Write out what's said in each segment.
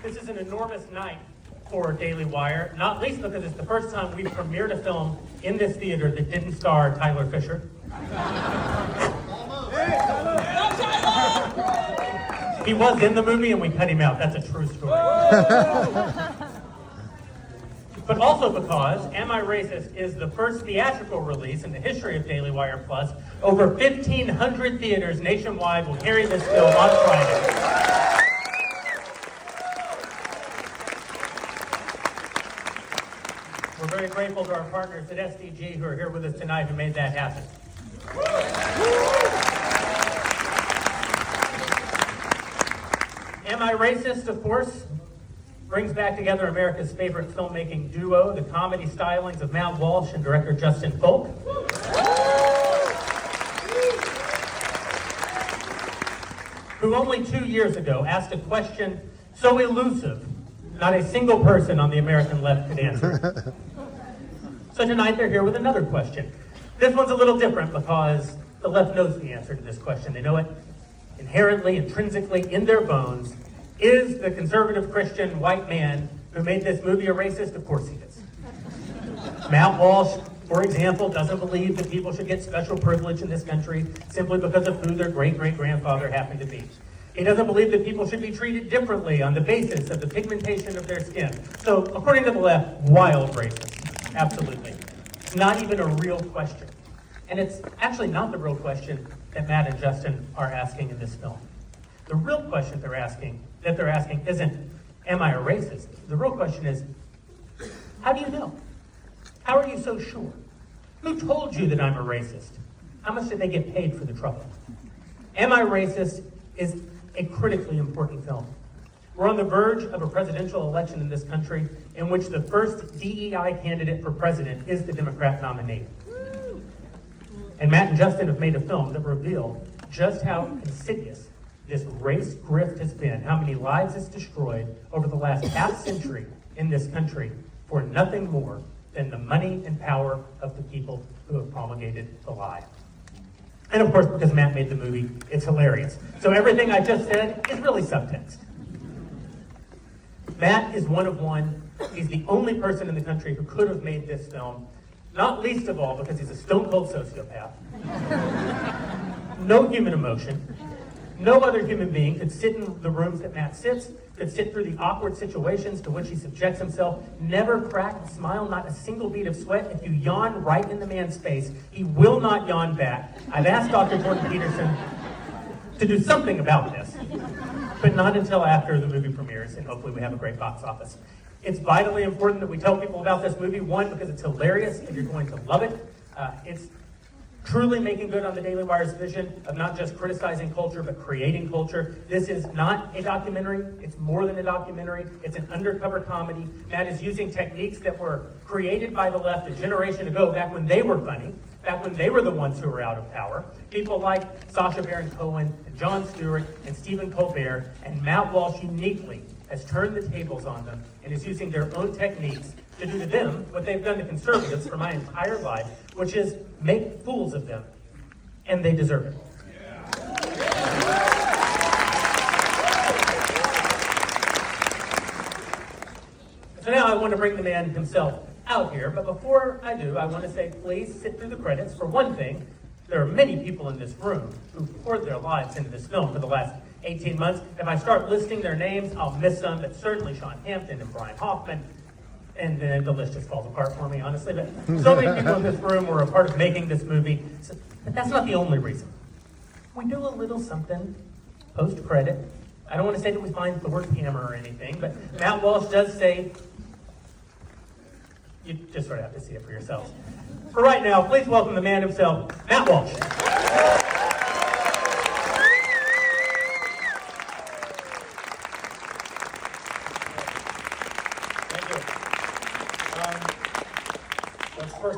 This is an enormous night for Daily Wire, not least because it's the first time we've premiered a film in this theater that didn't star Tyler Fisher. He was in the movie and we cut him out. That's a true story. But also because Am I Racist is the first theatrical release in the history of Daily Wire Plus. Over 1,500 theaters nationwide will carry this film on Friday. We're very grateful to our partners at SDG who are here with us tonight who made that happen. Am I Racist, of course, brings back together America's favorite filmmaking duo, the comedy stylings of Matt Walsh and director Justin Folk. Who only 2 years ago asked a question so elusive, not a single person on the American left could answer it. So tonight they're here with another question. This one's a little different because the left knows the answer to this question. They know it inherently, intrinsically, in their bones. Is the conservative Christian white man who made this movie a racist? Of course he is. Matt Walsh, for example, doesn't believe that people should get special privilege in this country simply because of who their great-great-grandfather happened to be. He doesn't believe that people should be treated differently on the basis of the pigmentation of their skin. So, according to the left, wild racist. Absolutely. It's not even a real question. And it's actually not the real question that Matt and Justin are asking in this film. The real question they're asking isn't, am I a racist? The real question is, how do you know? How are you so sure? Who told you that I'm a racist? How much did they get paid for the trouble? Am I Racist is a critically important film. We're on the verge of a presidential election in this country in which the first DEI candidate for president is the Democrat nominee. And Matt and Justin have made a film that reveals just how insidious this race grift has been, how many lives it's destroyed over the last half century in this country for nothing more than the money and power of the people who have promulgated the lie. And of course, because Matt made the movie, it's hilarious. So everything I just said is really subtext. Matt is one of one. He's the only person in the country who could have made this film, not least of all because he's a stone-cold sociopath. No human emotion. No other human being could sit in the rooms that Matt sits, could sit through the awkward situations to which he subjects himself, never crack a smile, not a single bead of sweat. If you yawn right in the man's face, he will not yawn back. I've asked Dr. Jordan Peterson to do something about this, but not until after the movie premieres, and hopefully we have a great box office. It's vitally important that we tell people about this movie, one, because it's hilarious and you're going to love it. It's truly making good on the Daily Wire's vision of not just criticizing culture, but creating culture. This is not a documentary. It's more than a documentary. It's an undercover comedy. Matt is using techniques that were created by the left a generation ago, back when they were funny, back when they were the ones who were out of power. People like Sacha Baron Cohen and Jon Stewart and Stephen Colbert, and Matt Walsh uniquely has turned the tables on them and is using their own techniques to do to them what they've done to conservatives for my entire life, which is make fools of them. And they deserve it. So now I want to bring the man himself out here, but before I do, I want to say please sit through the credits. For one thing, there are many people in this room who poured their lives into this film for the last 18 months. If I start listing their names, I'll miss some, but certainly Sean Hampton and Brian Hoffman, and then the list just falls apart for me, honestly. But so many people in this room were a part of making this movie. But that's not the only reason. We do a little something post-credit. I don't want to say that we find the word hammer or anything, but Matt Walsh does say, you just sort of have to see it for yourselves. For right now, please welcome the man himself, Matt Walsh.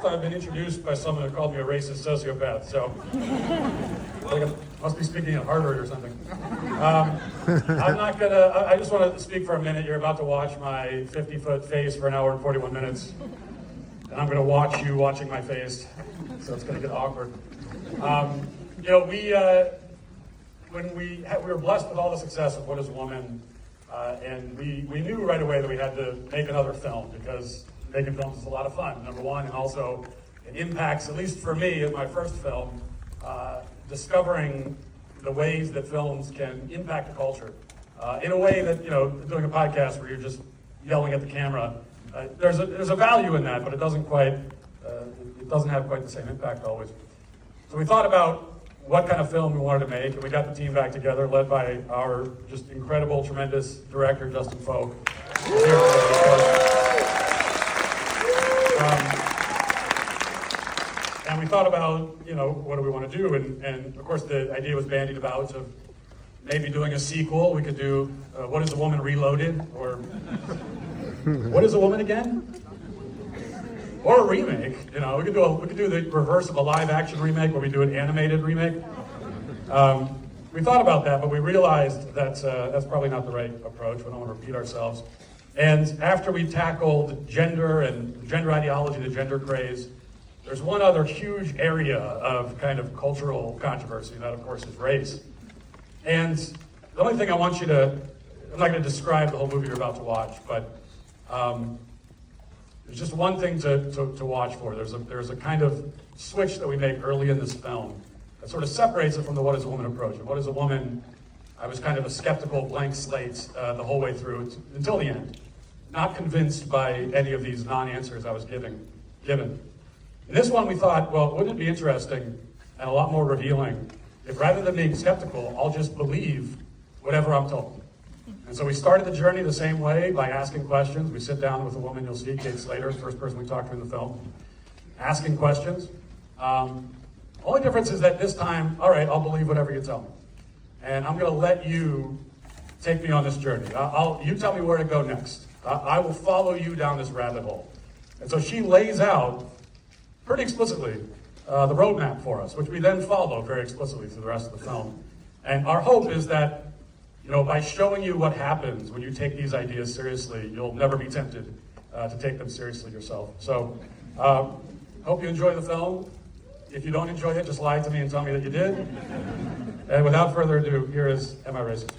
I've been introduced by someone who called me a racist sociopath, so I must be speaking at Harvard or something. I'm not gonna, I just want to speak for a minute. You're about to watch my 50-foot face for an hour and 41 minutes, and I'm gonna watch you watching my face, so it's gonna get awkward. You know, when we were blessed with all the success of What Is a Woman, And we knew right away that we had to make another film because making films is a lot of fun, number one, and also it impacts, at least for me in my first film, discovering the ways that films can impact the culture. In a way that, doing a podcast where you're just yelling at the camera, there's a value in that, but it doesn't have quite the same impact always. So we thought about what kind of film we wanted to make, and we got the team back together, led by our just incredible, tremendous director, Justin Folk. And we thought about, what do we want to do? And of course, the idea was bandied about of maybe doing a sequel. We could do What is a Woman Reloaded? Or What is a Woman Again? Or a remake. We could do the reverse of a live action remake where we do an animated remake. We thought about that, but we realized that's probably not the right approach. We don't want to repeat ourselves. And after we tackled gender and gender ideology, the gender craze, there's one other huge area of kind of cultural controversy, and that of course is race. And the only thing I'm not going to describe the whole movie you're about to watch, but there's just one thing to watch for. There's a kind of switch that we make early in this film that sort of separates it from the What is a Woman approach. And What is a Woman, I was kind of a skeptical blank slate the whole way through until the end. Not convinced by any of these non-answers I was given. In this one we thought, well, wouldn't it be interesting and a lot more revealing if rather than being skeptical, I'll just believe whatever I'm told. And so we started the journey the same way by asking questions. We sit down with a woman you'll see, Kate Slater, the first person we talked to in the film, asking questions. Only difference is that this time, all right, I'll believe whatever you tell me. And I'm going to let you take me on this journey. You tell me where to go next. I will follow you down this rabbit hole. And so she lays out pretty explicitly the roadmap for us, which we then follow very explicitly through the rest of the film. And our hope is that, by showing you what happens when you take these ideas seriously, you'll never be tempted to take them seriously yourself. So, hope you enjoy the film. If you don't enjoy it, just lie to me and tell me that you did. And without further ado, here is Am I Racist?